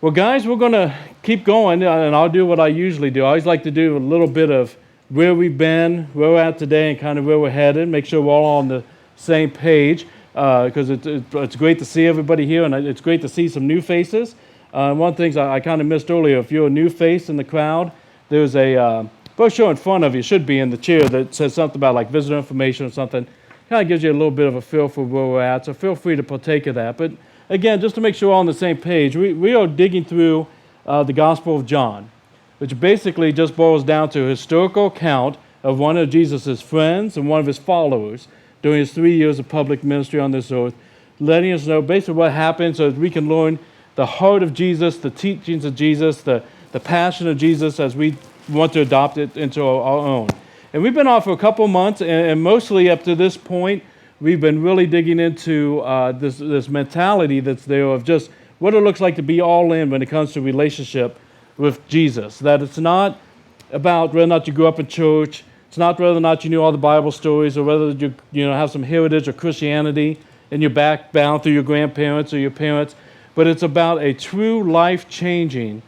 Well, guys, we're going to keep going, and I'll do what I usually do. I always like to do a little bit of where we've been, where we're at today, and kind of where we're headed. Make sure we're all on the same page, because it's great to see everybody here, and it's great to see some new faces. One of the things I kind of missed earlier, if you're a new face in the crowd, there's a brochure in front of you, should be in the chair, that says something about like visitor information or something. Kind of gives you a little bit of a feel for where we're at, so feel free to partake of that. But again, just to make sure we're all on the same page, we are digging through the Gospel of John, which basically just boils down to a historical account of one of Jesus' friends and one of his followers during his 3 years of public ministry on this earth, letting us know basically what happened so that we can learn the heart of Jesus, the teachings of Jesus, the passion of Jesus as we want to adopt it into our own. And we've been off for a couple months, and mostly up to this point, we've been really digging into this mentality that's there of just what it looks like to be all in when it comes to relationship with Jesus. That it's not about whether or not you grew up in church. It's not whether or not you knew all the Bible stories, or whether you have some heritage or Christianity in your background through your grandparents or your parents. But it's about a true life-changing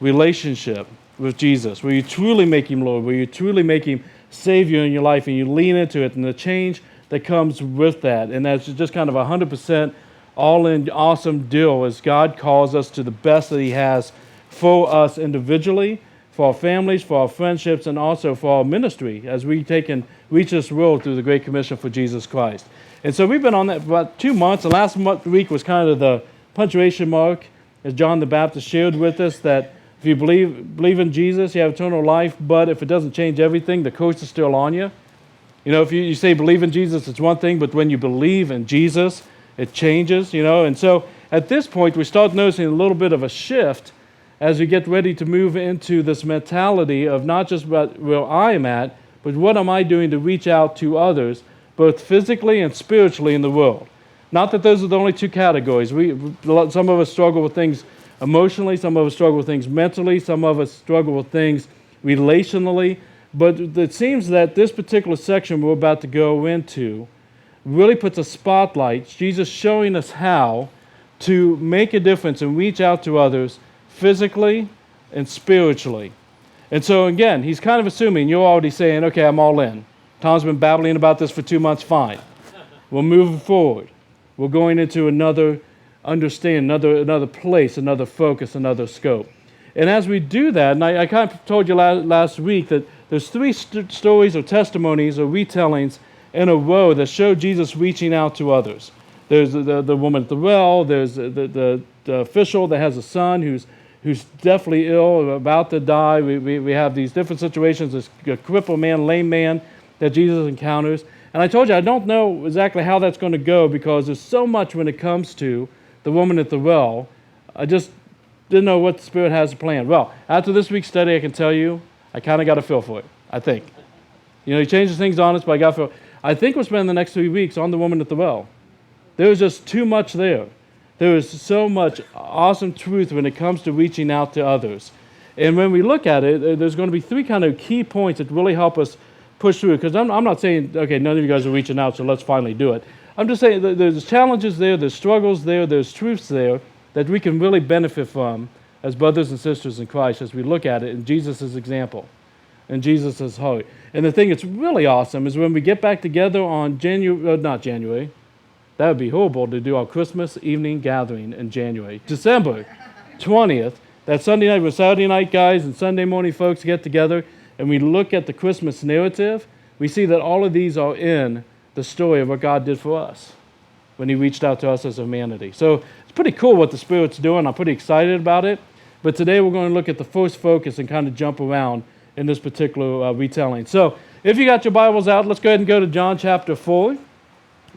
relationship with Jesus, where you truly make him Lord, where you truly make him Savior in your life, and you lean into it, and the change that comes with that. And that's just kind of 100% all-in awesome deal as God calls us to the best that he has for us individually, for our families, for our friendships, and also for our ministry as we take and reach this world through the Great Commission for Jesus Christ. And so we've been on that for about 2 months. The last week was kind of the punctuation mark, as John the Baptist shared with us, that if you believe in Jesus, you have eternal life, but if it doesn't change everything, the curse is still on you. You know, if you say believe in Jesus, it's one thing, but when you believe in Jesus, it changes, And so at this point, we start noticing a little bit of a shift as we get ready to move into this mentality of not just about where I am at, but what am I doing to reach out to others, both physically and spiritually in the world. Not that those are the only two categories. Some of us struggle with things emotionally, some of us struggle with things mentally, some of us struggle with things relationally, but it seems that this particular section we're about to go into really puts a spotlight, Jesus showing us how to make a difference and reach out to others physically and spiritually. And so again, he's kind of assuming you're already saying, okay, I'm all in. Tom's been babbling about this for 2 months, fine. We're moving forward. We're going into another understanding, another place, another focus, another scope. And as we do that, and I kind of told you last week that there's 3 stories or testimonies or retellings in a row that show Jesus reaching out to others. There's the woman at the well. There's the official that has a son who's deathly ill or about to die. We have these different situations. There's a crippled man, lame man that Jesus encounters. And I told you I don't know exactly how that's going to go because there's so much when it comes to the woman at the well. I just didn't know what the Spirit has planned. Well, after this week's study, I can tell you I kind of got a feel for it, I think. He changes things on us, but I got a feel. I think we'll spend the next 3 weeks on the woman at the well. There was just too much there. There is so much awesome truth when it comes to reaching out to others. And when we look at it, there's going to be 3 kind of key points that really help us push through. Because I'm not saying, okay, none of you guys are reaching out, so let's finally do it. I'm just saying that there's challenges there, there's struggles there, there's truths there that we can really benefit from as brothers and sisters in Christ as we look at it in Jesus' example, in Jesus' heart. And the thing that's really awesome is when we get back together on not January, that would be horrible to do our Christmas evening gathering in January. December 20th, that Sunday night, with Saturday night guys and Sunday morning folks get together and we look at the Christmas narrative, we see that all of these are in the story of what God did for us when he reached out to us as humanity. So it's pretty cool what the Spirit's doing. I'm pretty excited about it. But today we're going to look at the first focus and kind of jump around in this particular retelling. So if you got your Bibles out, let's go ahead and go to John chapter 4.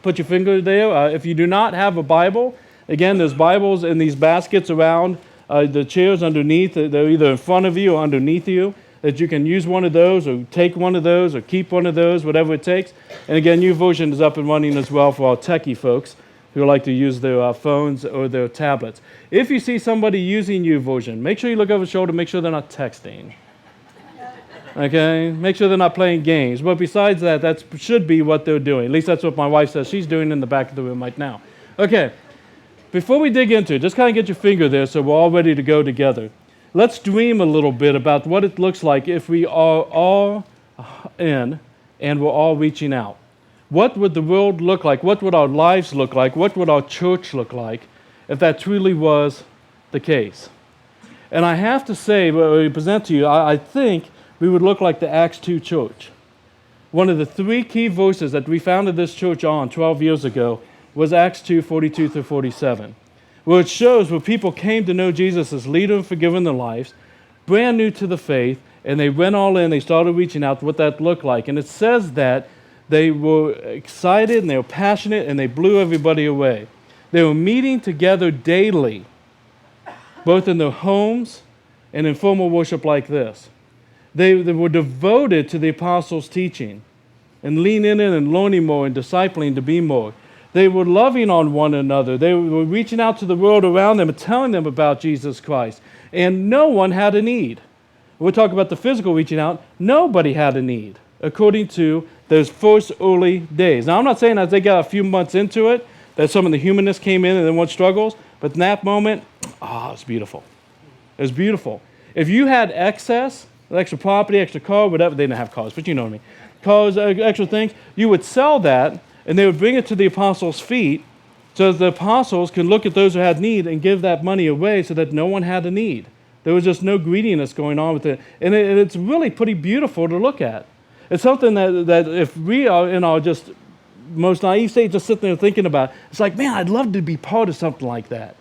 Put your finger there. If you do not have a Bible, again, there's Bibles in these baskets around the chairs underneath. They're either in front of you or underneath you, that you can use one of those or take one of those or keep one of those, whatever it takes. And again, YouVersion is up and running as well for our techie folks who like to use their phones or their tablets. If you see somebody using YouVersion, make sure you look over the shoulder, make sure they're not texting. Okay? Make sure they're not playing games. But besides that, that should be what they're doing. At least that's what my wife says she's doing in the back of the room right now. Okay. before we dig into it, just kind of get your finger there so we're all ready to go together. Let's dream a little bit about what it looks like if we are all in and we're all reaching out. What would the world look like? What would our lives look like? What would our church look like if that truly was the case? And I have to say, when we present to you, I think we would look like the Acts 2 church. One of the three key verses that we founded this church on 12 years ago was Acts 2, 42 through 47, where it shows where people came to know Jesus as leader and forgiver in their lives, brand new to the faith, and they went all in, they started reaching out what that looked like. And it says that they were excited and they were passionate and they blew everybody away. They were meeting together daily, both in their homes and in formal worship like this. They were devoted to the apostles' teaching and leaning in and learning more and discipling to be more. They were loving on one another. They were reaching out to the world around them and telling them about Jesus Christ. And no one had a need. We'll talk about the physical reaching out. Nobody had a need, according to those first early days. Now, I'm not saying as they got a few months into it that some of the humanists came in and then what struggles, but in that moment, it was beautiful. It was beautiful. If you had excess, extra property, extra car, whatever, they didn't have cars, but you know what I mean. Cars, extra things, you would sell that and they would bring it to the apostles' feet so that the apostles could look at those who had need and give that money away so that no one had a need. There was just no greediness going on with it. And it's really pretty beautiful to look at. It's something that if we are in our just most naive state, just sitting there thinking about, it's like, man, I'd love to be part of something like that.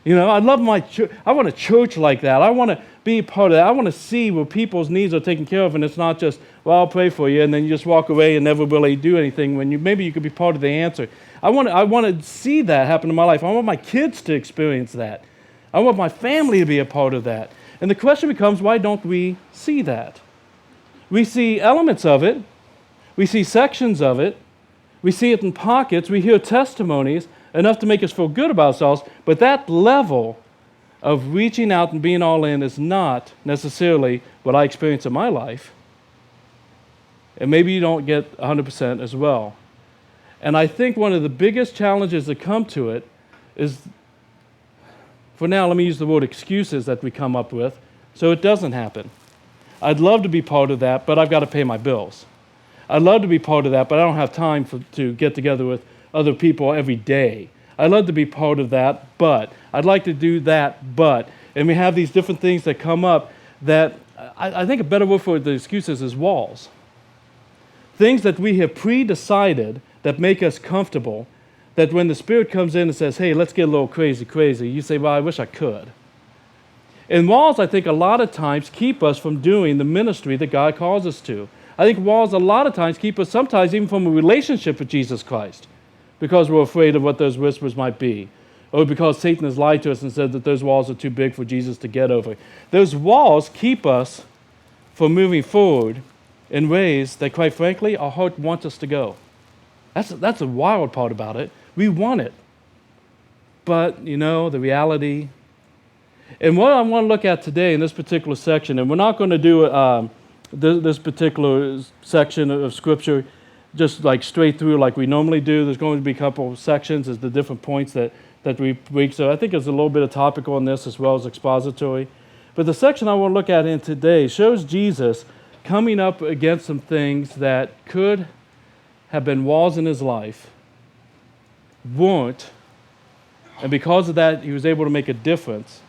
You know, I love my church. I want a church like that. I want to be part of that. I want to see where people's needs are taken care of, and it's not just, well, I'll pray for you, and then you just walk away and never really do anything when maybe you could be part of the answer. I want to see that happen in my life. I want my kids to experience that. I want my family to be a part of that. And the question becomes, why don't we see that? We see elements of it. We see sections of it. We see it in pockets. We hear testimonies, enough to make us feel good about ourselves, but that level of reaching out and being all in is not necessarily what I experience in my life. And maybe you don't get 100% as well. And I think one of the biggest challenges that come to it is, for now, let me use the word excuses that we come up with, so it doesn't happen. I'd love to be part of that, but I've got to pay my bills. I'd love to be part of that, but I don't have time to get together with other people every day. I'd love to be part of that, but I'd like to do that, but. And we have these different things that come up that I think a better word for the excuses is walls. Things that we have pre-decided that make us comfortable, that when the Spirit comes in and says, hey, let's get a little crazy, you say, well, I wish I could. And walls, I think, a lot of times keep us from doing the ministry that God calls us to. I think walls a lot of times keep us sometimes even from a relationship with Jesus Christ, because we're afraid of what those whispers might be, or because Satan has lied to us and said that those walls are too big for Jesus to get over. Those walls keep us from moving forward in ways that, quite frankly, our heart wants us to go. That's the wild part about it. We want it. But, you know, the reality. And what I want to look at today in this particular section, and we're not going to do this particular section of Scripture just like straight through like we normally do. There's going to be a couple of sections as the different points that we reach. So I think there's a little bit of topical on this as well as expository. But the section I want to look at in today shows Jesus coming up against some things that could have been walls in his life, weren't, and because of that, he was able to make a difference.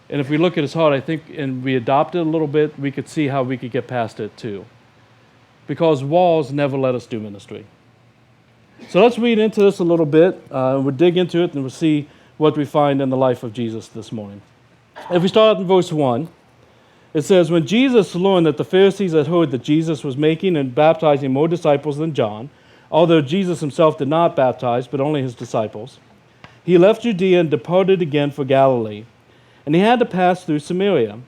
And if we look at his heart, I think, and we adopt it a little bit, we could see how we could get past it too. Because walls never let us do ministry. So let's read into this a little bit. We'll dig into it and we'll see what we find in the life of Jesus this morning. If we start out in verse 1, it says, when Jesus learned that the Pharisees had heard that Jesus was making and baptizing more disciples than John, although Jesus himself did not baptize, but only his disciples, he left Judea and departed again for Galilee. And he had to pass through Samaria.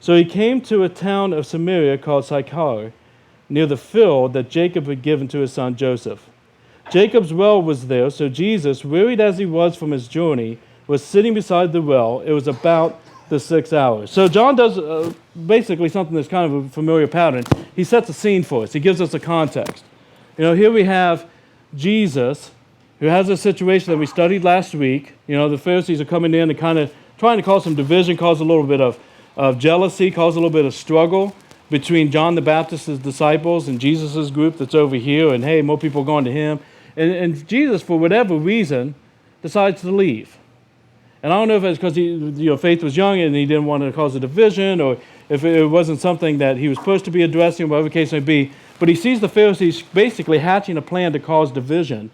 So he came to a town of Samaria called Sychar, near the field that Jacob had given to his son Joseph. Jacob's well was there, so Jesus, wearied as he was from his journey, was sitting beside the well. It was about the 6th hour. So John does basically something that's kind of a familiar pattern. He sets a scene for us. He gives us a context. You know, here we have Jesus who has a situation that we studied last week. The Pharisees are coming in and kind of trying to cause some division, cause a little bit of jealousy, cause a little bit of struggle between John the Baptist's disciples and Jesus' group that's over here, and hey, more people are going to him. And Jesus, for whatever reason, decides to leave. And I don't know if it's because Faith was young and he didn't want to cause a division, or if it wasn't something that he was supposed to be addressing, whatever the case may be. But he sees the Pharisees basically hatching a plan to cause division.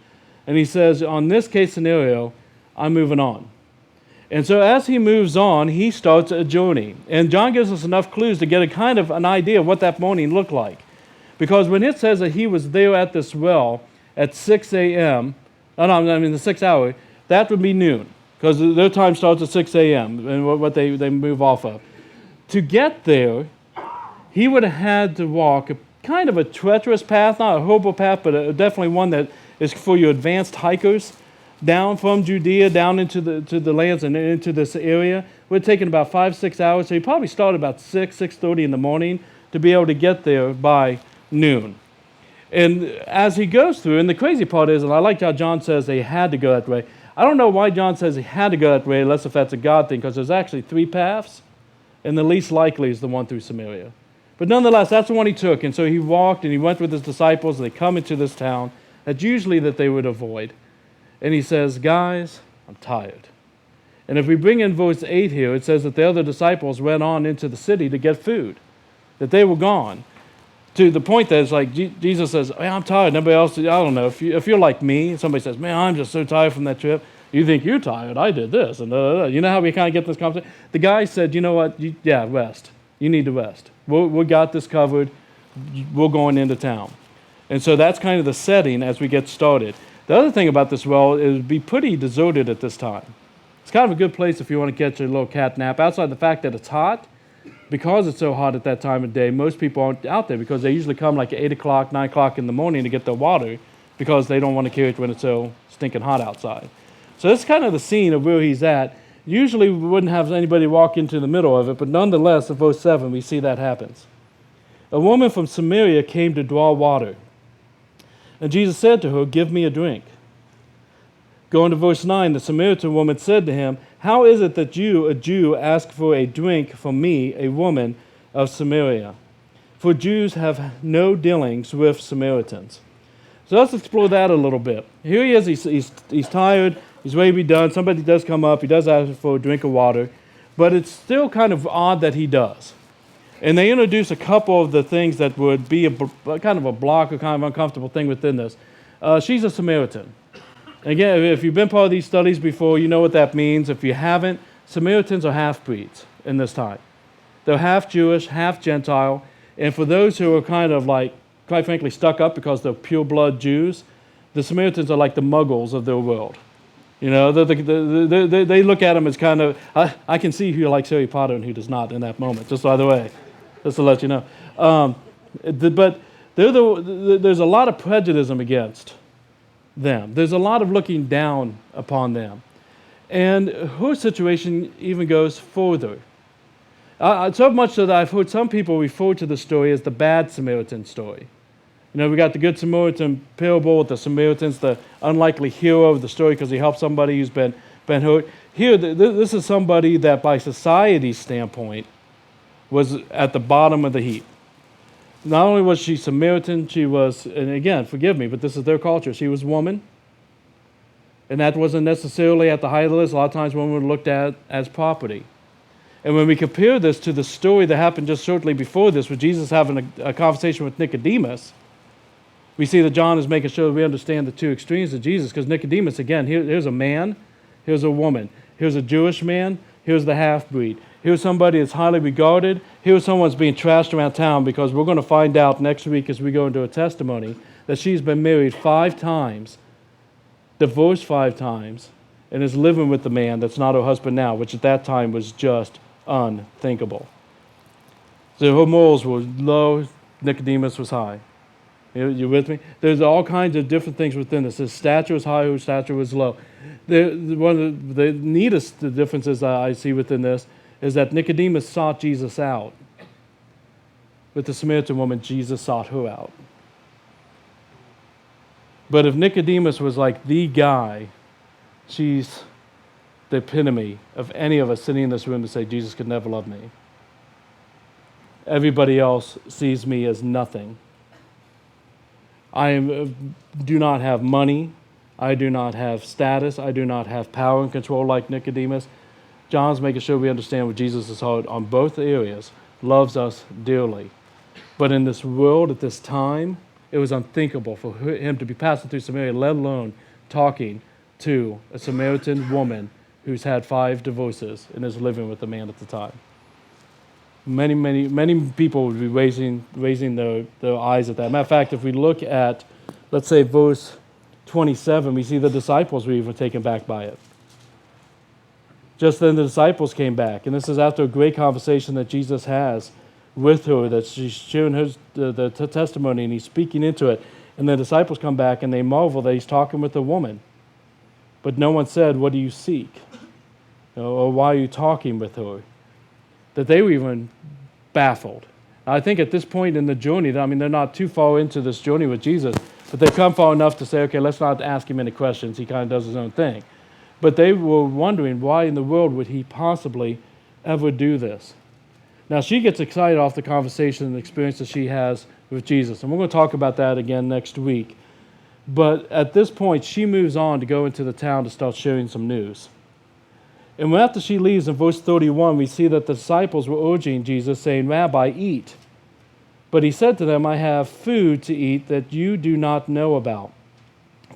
And he says, on this case scenario, I'm moving on. And so as he moves on, he starts a journey. And John gives us enough clues to get a kind of an idea of what that morning looked like. Because when it says that he was there at this well at 6 a.m., the 6th hour, that would be noon. Because their time starts at 6 a.m. and what they move off of. To get there, he would have had to walk a kind of a treacherous path, not a horrible path, but definitely one that is for your advanced hikers, down from Judea, down into the lands and into this area. It would have taken about 5-6 hours, so he probably started about 6:30 in the morning to be able to get there by noon. And as he goes through, and the crazy part is, and I like how John says they had to go that way. I don't know why John says he had to go that way, unless if that's a God thing, because there's actually 3 paths, and the least likely is the one through Samaria. But nonetheless, that's the one he took, and so he walked and he went with his disciples, and they come into this town that usually that they would avoid. And he says, guys, I'm tired. And if we bring in verse 8 here, it says that the other disciples went on into the city to get food, that they were gone. To the point that it's like Jesus says, hey, I'm tired. Nobody else, I don't know, if you're like me, and somebody says, man, I'm just so tired from that trip. You think you're tired, I did this. And you know how we kind of get this conversation? The guy said, you know what, rest. You need to rest. We got this covered. We're going into town. And so that's kind of the setting as we get started. The other thing about this well is it would be pretty deserted at this time. It's kind of a good place if you want to catch a little cat nap. Outside the fact that it's hot, because it's so hot at that time of day, most people aren't out there because they usually come like at 8 o'clock, 9 o'clock in the morning to get their water because they don't want to carry it when it's so stinking hot outside. So that's kind of the scene of where he's at. Usually we wouldn't have anybody walk into the middle of it, but nonetheless, in verse 7, we see that happens. A woman from Samaria came to draw water. And Jesus said to her, give me a drink. Going to verse 9, the Samaritan woman said to him, how is it that you, a Jew, ask for a drink from me, a woman of Samaria? For Jews have no dealings with Samaritans. So let's explore that a little bit. Here he is, he's tired, he's ready to be done. Somebody does come up, he does ask for a drink of water, but it's still kind of odd that he does. And they introduce a couple of the things that would be a kind of a block or kind of uncomfortable thing within this. She's a Samaritan. Again, if you've been part of these studies before, you know what that means. If you haven't, Samaritans are half-breeds in this time. They're half Jewish, half Gentile. And for those who are kind of like, quite frankly, stuck up because they're pure-blood Jews, the Samaritans are like the muggles of their world. They look at them as kind of, I can see who likes Harry Potter and who does not in that moment, just by the way, just to let you know. But there's a lot of prejudice against them. There's a lot of looking down upon them. And her situation even goes further. So much that I've heard some people refer to the story as the bad Samaritan story. We got the Good Samaritan parable with the Samaritans, the unlikely hero of the story because he helped somebody who's been hurt. Here, this is somebody that by society's standpoint was at the bottom of the heap. Not only was she Samaritan, she was, and again, forgive me, but this is their culture, she was a woman. And that wasn't necessarily at the height of the list. A lot of times women were looked at as property. And when we compare this to the story that happened just shortly before this, with Jesus having a conversation with Nicodemus, we see that John is making sure that we understand the two extremes of Jesus, because Nicodemus, again, here's a man, here's a woman, here's a Jewish man, here's the half-breed, here's somebody that's highly regarded, here's someone that's being trashed around town, because we're going to find out next week as we go into a testimony that she's been married 5 times, divorced 5 times, and is living with the man that's not her husband now, which at that time was just unthinkable. So her morals were low, Nicodemus was high. You with me? There's all kinds of different things within this. His stature was high, his stature was low. One of the neatest differences I see within this is that Nicodemus sought Jesus out. With the Samaritan woman, Jesus sought her out. But if Nicodemus was like the guy, she's the epitome of any of us sitting in this room to say, Jesus could never love me. Everybody else sees me as nothing. Do not have money. I do not have status. I do not have power and control like Nicodemus. John's making sure we understand what Jesus' heart on both areas loves us dearly. But in this world at this time, it was unthinkable for him to be passing through Samaria, let alone talking to a Samaritan woman who's had 5 divorces and is living with a man at the time. Many people would be raising their eyes at that. Matter of fact, if we look at, let's say, verse 27, we see the disciples were even taken back by it. Just then the disciples came back, and this is after a great conversation that Jesus has with her, that she's sharing the testimony, and he's speaking into it. And the disciples come back, and they marvel that he's talking with a woman. But no one said, what do you seek? Or why are you talking with her? That they were even baffled. I think at this point in the journey, they're not too far into this journey with Jesus, but they've come far enough to say, okay, let's not ask him any questions. He kind of does his own thing. But they were wondering, why in the world would he possibly ever do this? Now, she gets excited off the conversation and the experience that she has with Jesus. And we're going to talk about that again next week. But at this point, she moves on to go into the town to start sharing some news. And after she leaves in verse 31, we see that the disciples were urging Jesus, saying, Rabbi, eat. But he said to them, I have food to eat that you do not know about.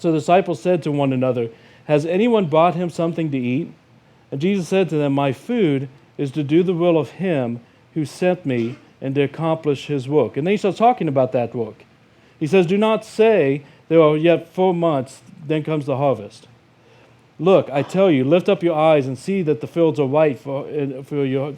So the disciples said to one another, has anyone brought him something to eat? And Jesus said to them, my food is to do the will of him who sent me and to accomplish his work. And then he starts talking about that work. He says, do not say there are yet 4 months, then comes the harvest. Look, I tell you, lift up your eyes and see that the fields are white for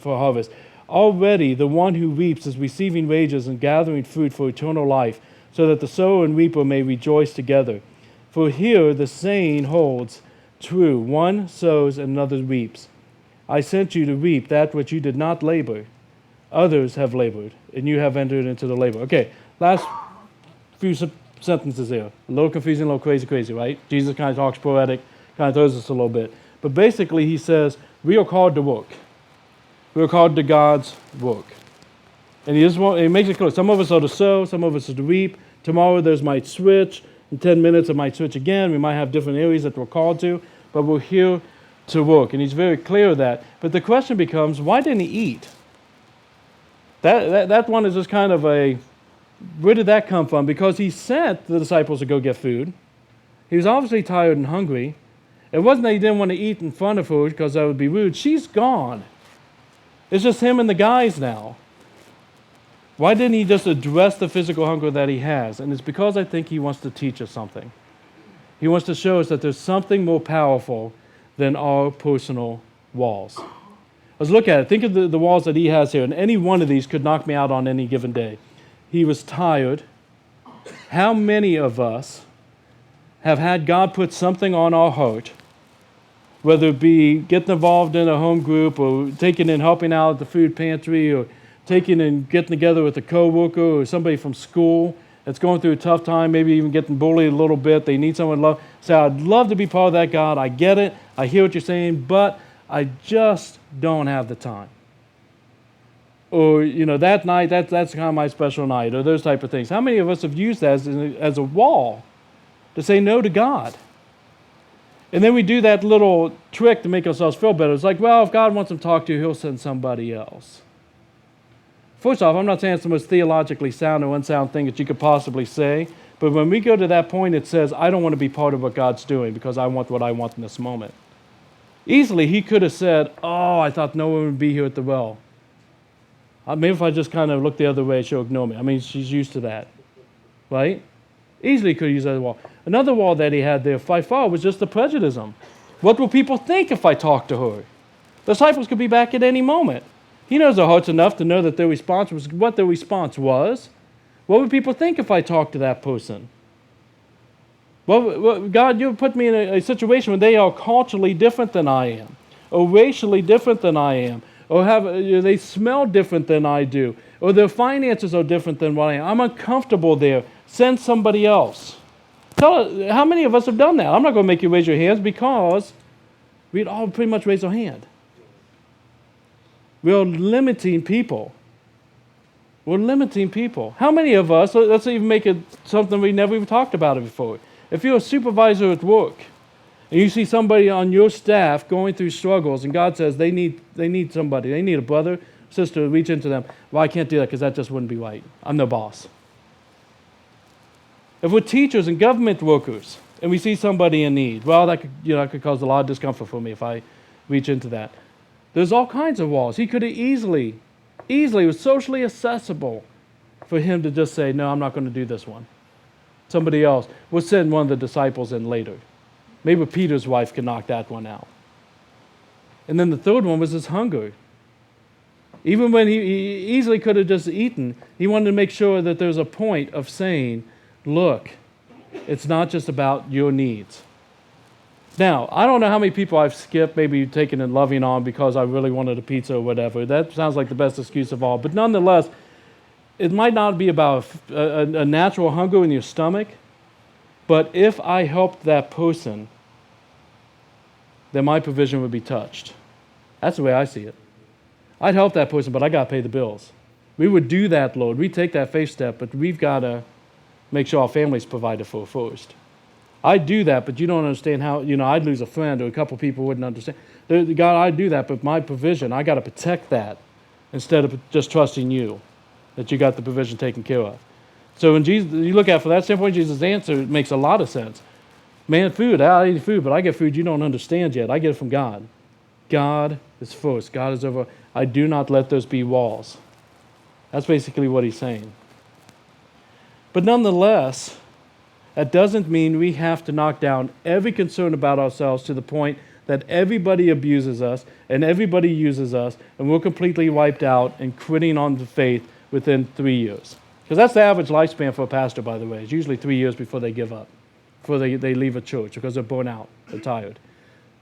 harvest. Already the one who reaps is receiving wages and gathering fruit for eternal life, so that the sower and reaper may rejoice together. For here the saying holds true, one sows and another reaps. I sent you to reap that which you did not labor. Others have labored, and you have entered into the labor. Okay, last few sentences here. A little confusing, a little crazy, right? Jesus kind of talks poetic, kind of throws us a little bit. But basically he says, we are called to work. We are called to God's work. And he makes it clear. Some of us are to sow, some of us are to reap. Tomorrow there's might switch. In 10 minutes it might switch again. We might have different areas that we're called to. But we're here to work. And he's very clear of that. But the question becomes, why didn't he eat? That one is just kind of where did that come from? Because he sent the disciples to go get food. He was obviously tired and hungry. It wasn't that he didn't want to eat in front of her because that would be rude. She's gone. It's just him and the guys now. Why didn't he just address the physical hunger that he has? And it's because I think he wants to teach us something. He wants to show us that there's something more powerful than our personal walls. Let's look at it. Think of the walls that he has here. And any one of these could knock me out on any given day. He was tired. How many of us have had God put something on our heart, whether it be getting involved in a home group or taking and helping out at the food pantry or taking and getting together with a coworker or somebody from school that's going through a tough time, maybe even getting bullied a little bit. They need someone to love. Say, I'd love to be part of that, God. I get it. I hear what you're saying, but I just don't have the time. Or, that night, that's kind of my special night, or those type of things. How many of us have used that as a wall to say no to God? And then we do that little trick to make ourselves feel better. It's like, well, if God wants to talk to you, he'll send somebody else. First off, I'm not saying it's the most theologically sound or unsound thing that you could possibly say, but when we go to that point, it says, I don't want to be part of what God's doing because I want what I want in this moment. Easily, he could have said, oh, I thought no one would be here at the well. Maybe if I just kind of look the other way, she'll ignore me. She's used to that, right? Easily could use that wall. Another wall that he had there by far was just the prejudice. What will people think if I talk to her? The disciples could be back at any moment. He knows their hearts enough to know that their response was what their response was. What would people think if I talked to that person? Well, God, you put me in a situation where they are culturally different than I am, or racially different than I am, or they smell different than I do, or their finances are different than what I am. I'm uncomfortable there. Send somebody else. Tell us, how many of us have done that? I'm not going to make you raise your hands because we'd all pretty much raise our hand. We're limiting people. We're limiting people. How many of us, let's even make it something we never even talked about it before. If you're a supervisor at work and you see somebody on your staff going through struggles and God says they need somebody, they need a brother, sister to reach into them. Well, I can't do that because that just wouldn't be right. I'm their boss. If we're teachers and government workers and we see somebody in need, well, that could cause a lot of discomfort for me if I reach into that. There's all kinds of walls. He could have easily, it was socially accessible for him to just say, no, I'm not going to do this one. Somebody else. We'll send one of the disciples in later. Maybe Peter's wife could knock that one out. And then the third one was his hunger. Even when he easily could have just eaten, he wanted to make sure that there's a point of saying, look, it's not just about your needs. Now, I don't know how many people I've skipped, maybe taken and loving on because I really wanted a pizza or whatever. That sounds like the best excuse of all. But nonetheless, it might not be about a natural hunger in your stomach, but if I helped that person, then my provision would be touched. That's the way I see it. I'd help that person, but I got to pay the bills. We would do that, Lord. We take that faith step, but we've got to make sure our family's provided for first. I'd do that, but you don't understand how, I'd lose a friend or a couple people wouldn't understand. God, I'd do that, but my provision, I got to protect that instead of just trusting you, that you got the provision taken care of. So when Jesus, you look at it from that standpoint, Jesus' answer makes a lot of sense. Man, I eat food, but I get food you don't understand yet. I get it from God. God is first. God is over. I do not let those be walls. That's basically what he's saying. But nonetheless, that doesn't mean we have to knock down every concern about ourselves to the point that everybody abuses us and everybody uses us and we're completely wiped out and quitting on the faith within 3 years. Because that's the average lifespan for a pastor, by the way. It's usually 3 years before they give up, before they leave a church because they're burnt out, they're tired.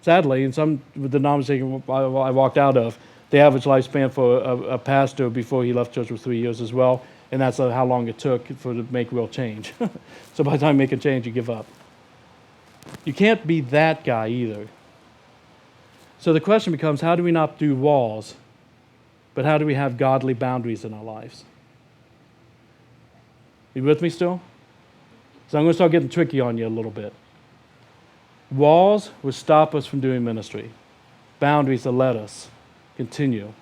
Sadly, in some denominations I walked out of, the average lifespan for a pastor before he left church was 3 years as well. And that's how long it took to make real change. So by the time you make a change, you give up. You can't be that guy either. So the question becomes, how do we not do walls, but how do we have godly boundaries in our lives? You with me still? So I'm going to start getting tricky on you a little bit. Walls will stop us from doing ministry. Boundaries will let us continue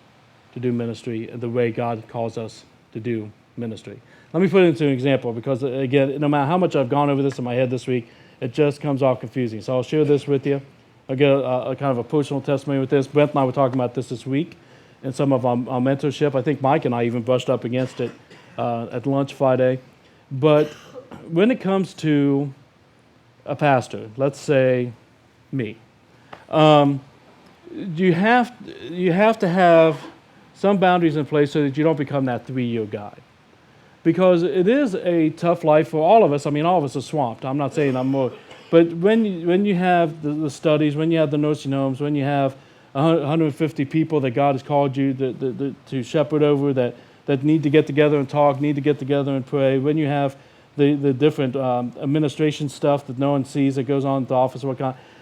to do ministry the way God calls us to do ministry. Let me put it into an example because, again, no matter how much I've gone over this in my head this week, it just comes off confusing. So I'll share this with you. I'll get a kind of a personal testimony with this. Brent and I were talking about this week in some of our mentorship. I think Mike and I even brushed up against it at lunch Friday. But when it comes to a pastor, let's say me, you have to have some boundaries in place so that you don't become that 3-year guy. Because it is a tough life for all of us. I mean, all of us are swamped. I'm not saying I'm more. But when you have the studies, when you have the nursing homes, when you have 150 people that God has called you to shepherd over that need to get together and talk, need to get together and pray, when you have the different administration stuff that no one sees that goes on at the office,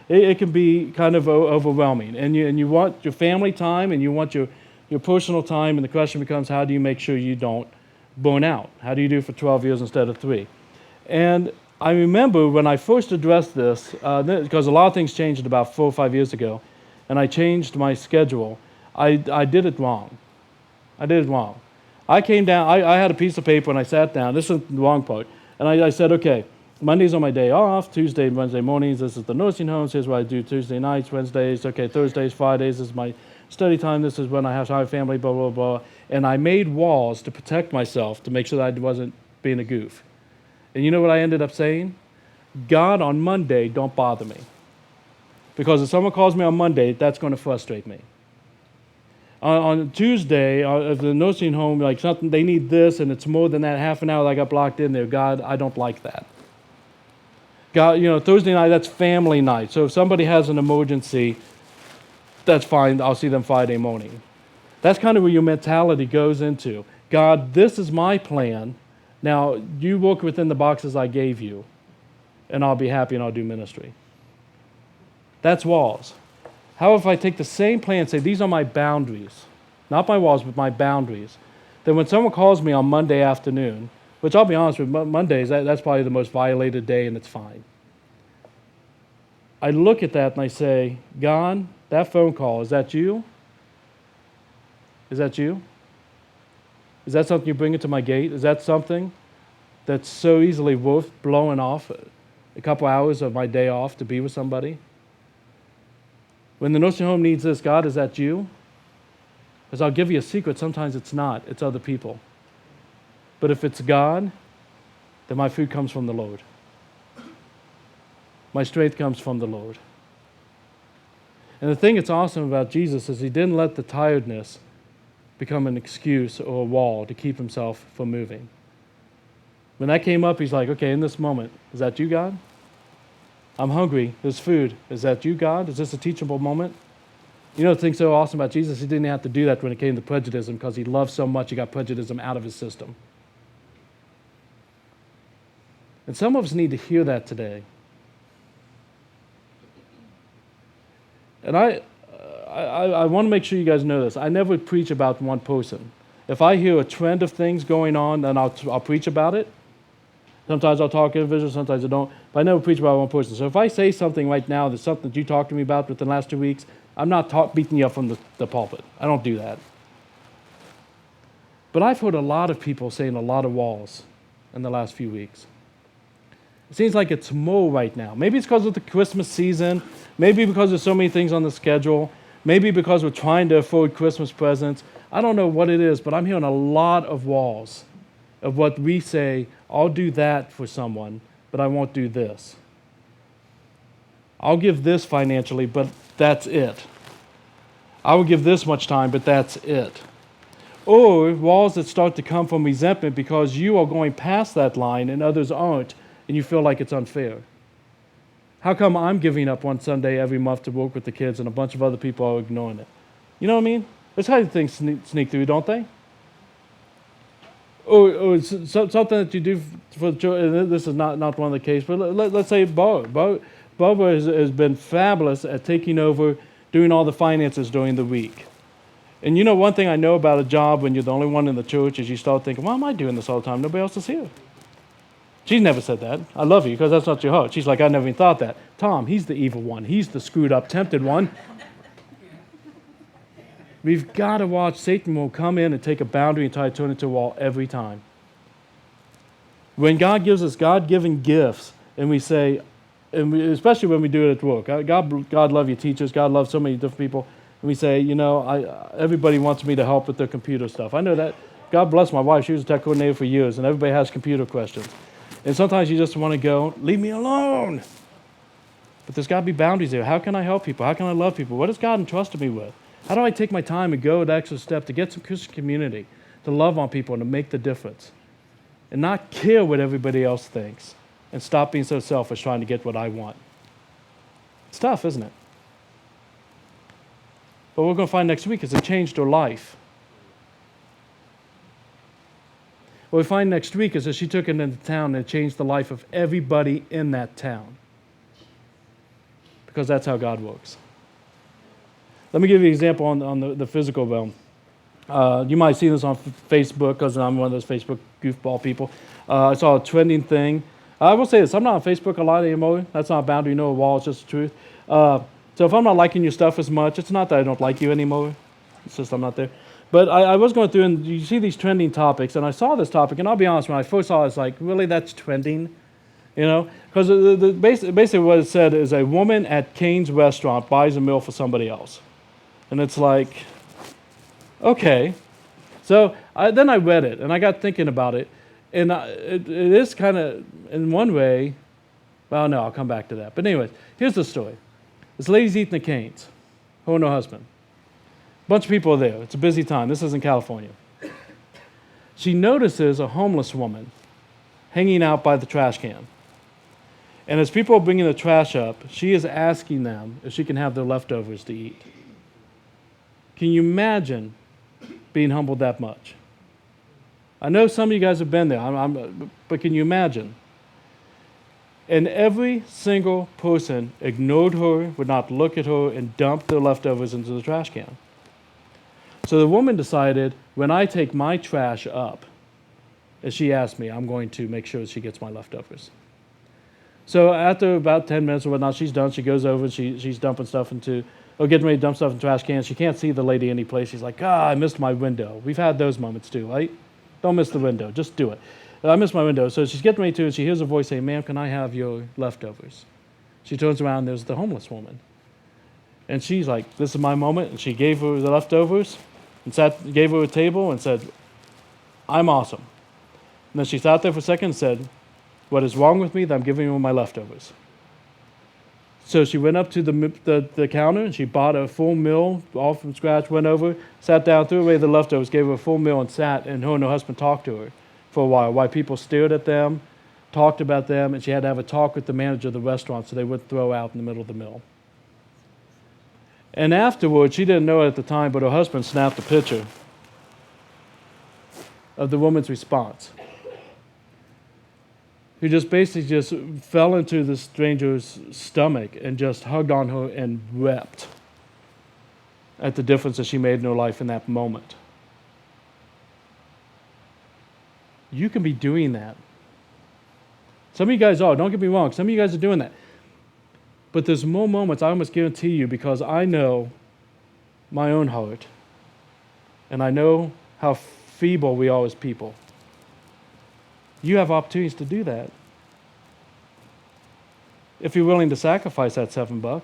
it can be kind of overwhelming. And you want your family time and you want your personal time, and the question becomes, how do you make sure you don't burn out? How do you do it for 12 years instead of 3? And I remember when I first addressed this, because a lot of things changed about 4 or 5 years ago, and I changed my schedule, I did it wrong. I came down, I had a piece of paper and I sat down, this is the wrong part, and I said, okay, Mondays are my day off, Tuesday and Wednesday mornings, this is the nursing homes, here's what I do Tuesday nights, Wednesdays, okay, Thursdays, Fridays, this is my study time, this is when I have time, family, blah, blah, blah. And I made walls to protect myself, to make sure that I wasn't being a goof. And you know what I ended up saying? God, on Monday, don't bother me. Because if someone calls me on Monday, that's going to frustrate me. On Tuesday, at the nursing home, like something, they need this, and it's more than that half an hour that I got blocked in there. God, I don't like that. God, Thursday night, that's family night. So if somebody has an emergency, that's fine. I'll see them Friday morning. That's kind of where your mentality goes into. God, this is my plan. Now, you work within the boxes I gave you. and I'll be happy and I'll do ministry. That's walls. How if I take the same plan and say, these are my boundaries, not my walls, but my boundaries, then when someone calls me on Monday afternoon, which I'll be honest with, Mondays, that's probably the most violated day, and it's fine. I look at that and I say, God, that phone call, is that you? Is that you? Is that something you bring into my gate? Is that something that's so easily worth blowing off a couple hours of my day off to be with somebody? When the nursing home needs this, God, is that you? Because I'll give you a secret, sometimes it's not, it's other people. But if it's God, then my food comes from the Lord. My strength comes from the Lord. And the thing that's awesome about Jesus is he didn't let the tiredness become an excuse or a wall to keep himself from moving. When that came up, he's like, okay, in this moment, is that you, God? I'm hungry. There's food. Is that you, God? Is this a teachable moment? You know the thing's so awesome about Jesus, he didn't have to do that when it came to prejudice because he loved so much he got prejudice out of his system. And some of us need to hear that today. And I want to make sure you guys know this. I never preach about one person. If I hear a trend of things going on, then I'll preach about it. Sometimes I'll talk individually, sometimes I don't. But I never preach about one person. So if I say something right now that's something that you talked to me about within the last 2 weeks, I'm not beating you up from the pulpit. I don't do that. But I've heard a lot of people saying a lot of walls in the last few weeks. It seems like it's more right now. Maybe it's because of the Christmas season. Maybe because there's so many things on the schedule. Maybe because we're trying to afford Christmas presents. I don't know what it is, but I'm hearing a lot of walls of what we say, I'll do that for someone, but I won't do this. I'll give this financially, but that's it. I will give this much time, but that's it. Or walls that start to come from resentment because you are going past that line and others aren't, and you feel like it's unfair. How come I'm giving up one Sunday every month to work with the kids and a bunch of other people are ignoring it? You know what I mean? That's how things sneak through, don't they? Or something that you do for the children. This is not one of the cases, but let's say Barbara has been fabulous at taking over, doing all the finances during the week. And you know one thing I know about a job when you're the only one in the church is you start thinking, why am I doing this all the time? Nobody else is here. She's never said that. I love you because that's not your heart. She's like, I never even thought that. Tom, he's the evil one. He's the screwed up, tempted one. We've got to watch. Satan will come in and take a boundary and try to turn it into a wall every time. When God gives us God-given gifts, and we say, especially when we do it at work, God love you teachers, God loves so many different people, and we say, everybody wants me to help with their computer stuff. I know that. God bless my wife. She was a tech coordinator for years, and everybody has computer questions. And sometimes you just want to go, leave me alone. But there's got to be boundaries there. How can I help people? How can I love people? What has God entrusted me with? How do I take my time and go the extra step to get some Christian community, to love on people and to make the difference? And not care what everybody else thinks and stop being so selfish trying to get what I want. It's tough, isn't it? But what we're going to find next week is it changed her life. What we find next week is that she took it into town and it changed the life of everybody in that town. Because that's how God works. Let me give you an example on the physical realm. You might see this on Facebook because I'm one of those Facebook goofball people. I saw a trending thing. I will say this, I'm not on Facebook a lot anymore. That's not a boundary, no wall, it's just the truth. So if I'm not liking your stuff as much, it's not that I don't like you anymore. It's just I'm not there. But I was going through and you see these trending topics, and I saw this topic, and I'll be honest, when I first saw it, it's like, really, that's trending? Because basically what it said is a woman at Cane's restaurant buys a meal for somebody else. And it's like, okay. So then I read it, and I got thinking about it. And it is kind of, in one way, well, no, I'll come back to that. But anyways, here's the story. This lady's eating at Cane's, her and her husband. A bunch of people are there. It's a busy time. This is in California. She notices a homeless woman hanging out by the trash can. And as people are bringing the trash up, she is asking them if she can have their leftovers to eat. Can you imagine being humbled that much? I know some of you guys have been there, but can you imagine? And every single person ignored her, would not look at her, and dumped their leftovers into the trash can. So the woman decided, when I take my trash up, as she asked me, I'm going to make sure she gets my leftovers. So after about 10 minutes or whatnot, she's done. She goes over and she's dumping stuff getting ready to dump stuff in trash cans. She can't see the lady any place. She's like, I missed my window. We've had those moments too, right? Don't miss the window. Just do it. I missed my window. So she's getting ready to, and she hears a voice saying, ma'am, can I have your leftovers? She turns around, and there's the homeless woman. And she's like, this is my moment. And she gave her the leftovers and gave her a table and said, I'm awesome. And then she sat there for a second and said, what is wrong with me that I'm giving you my leftovers? So she went up to the counter and she bought a full meal all from scratch, went over, sat down, threw away the leftovers, gave her a full meal and sat, and her husband talked to her for a while people stared at them, talked about them, and she had to have a talk with the manager of the restaurant so they wouldn't throw out in the middle of the meal. And afterwards, she didn't know it at the time, but her husband snapped a picture of the woman's response, who just basically just fell into the stranger's stomach and just hugged on her and wept at the difference that she made in her life in that moment. You can be doing that. Some of you guys are, don't get me wrong, some of you guys are doing that. But there's more moments, I almost guarantee you, because I know my own heart, and I know how feeble we are as people. You have opportunities to do that. If you're willing to sacrifice that $7,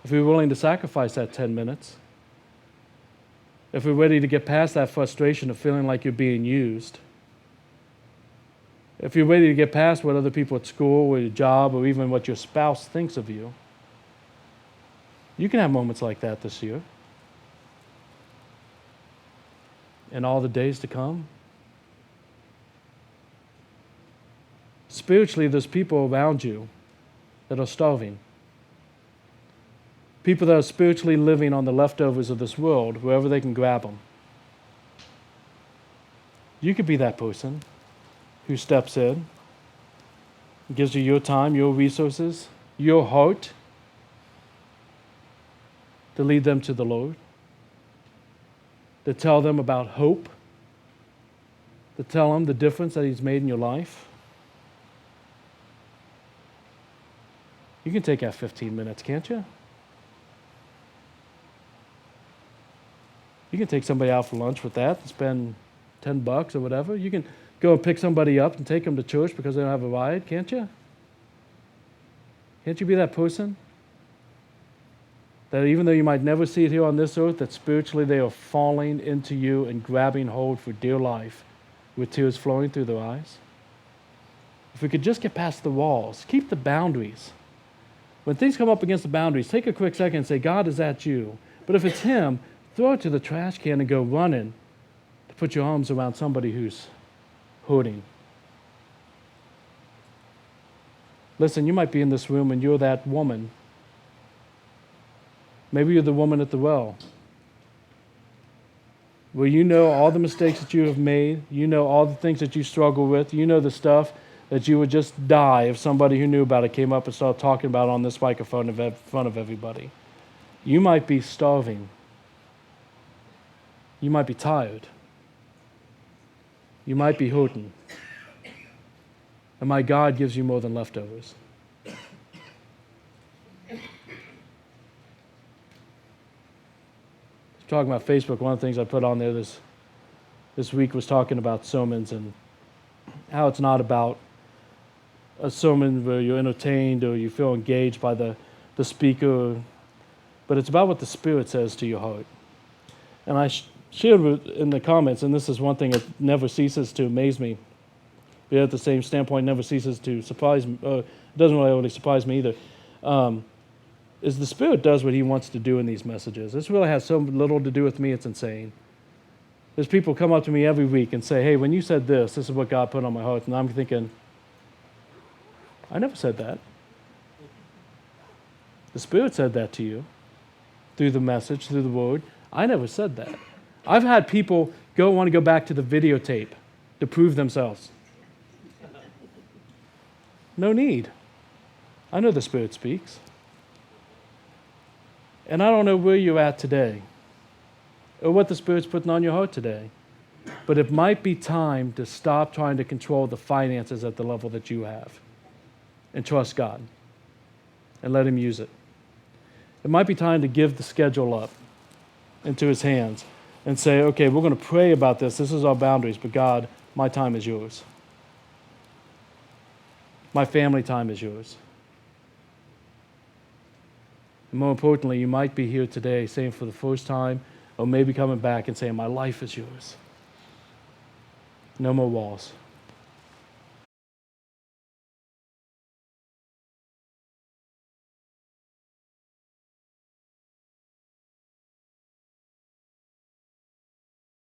if you're willing to sacrifice that 10 minutes, if you're ready to get past that frustration of feeling like you're being used, if you're ready to get past what other people at school or your job or even what your spouse thinks of you, you can have moments like that this year. And all the days to come. Spiritually, there's people around you that are starving. People that are spiritually living on the leftovers of this world, wherever they can grab them. You could be that person who steps in, gives you your time, your resources, your heart to lead them to the Lord, to tell them about hope, to tell them the difference that He's made in your life. You can take that 15 minutes, can't you? You can take somebody out for lunch with that and spend $10 or whatever. You can go and pick somebody up and take them to church because they don't have a ride, can't you? Can't you be that person? That even though you might never see it here on this earth, that spiritually they are falling into you and grabbing hold for dear life with tears flowing through their eyes? If we could just get past the walls, keep the boundaries. When things come up against the boundaries, take a quick second and say, God, is that you? But if it's Him, throw it to the trash can and go running to put your arms around somebody who's hurting. Listen, you might be in this room and you're that woman. Maybe you're the woman at the well, where you know all the mistakes that you have made, you know all the things that you struggle with, you know the stuff that you would just die if somebody who knew about it came up and started talking about it on this microphone in front of everybody. You might be starving. You might be tired. You might be hurting. And my God gives you more than leftovers. Talking about Facebook, one of the things I put on there this week was talking about sermons and how it's not about a sermon where you're entertained or you feel engaged by the speaker, but it's about what the Spirit says to your heart. And I shared in the comments, and this is one thing that never ceases to amaze me, but at the same standpoint never ceases to surprise me, it doesn't really surprise me either, is the Spirit does what He wants to do in these messages. This really has so little to do with me, it's insane. There's people come up to me every week and say, hey, when you said this is what God put on my heart. And I'm thinking, I never said that. The Spirit said that to you through the message, through the Word. I never said that. I've had people want to go back to the videotape to prove themselves. No need. I know the Spirit speaks. And I don't know where you're at today or what the Spirit's putting on your heart today. But it might be time to stop trying to control the finances at the level that you have and trust God and let Him use it. It might be time to give the schedule up into His hands and say, okay, we're going to pray about this. This is our boundaries, but God, my time is yours. My family time is yours. And more importantly, you might be here today saying for the first time, or maybe coming back and saying, my life is yours. No more walls.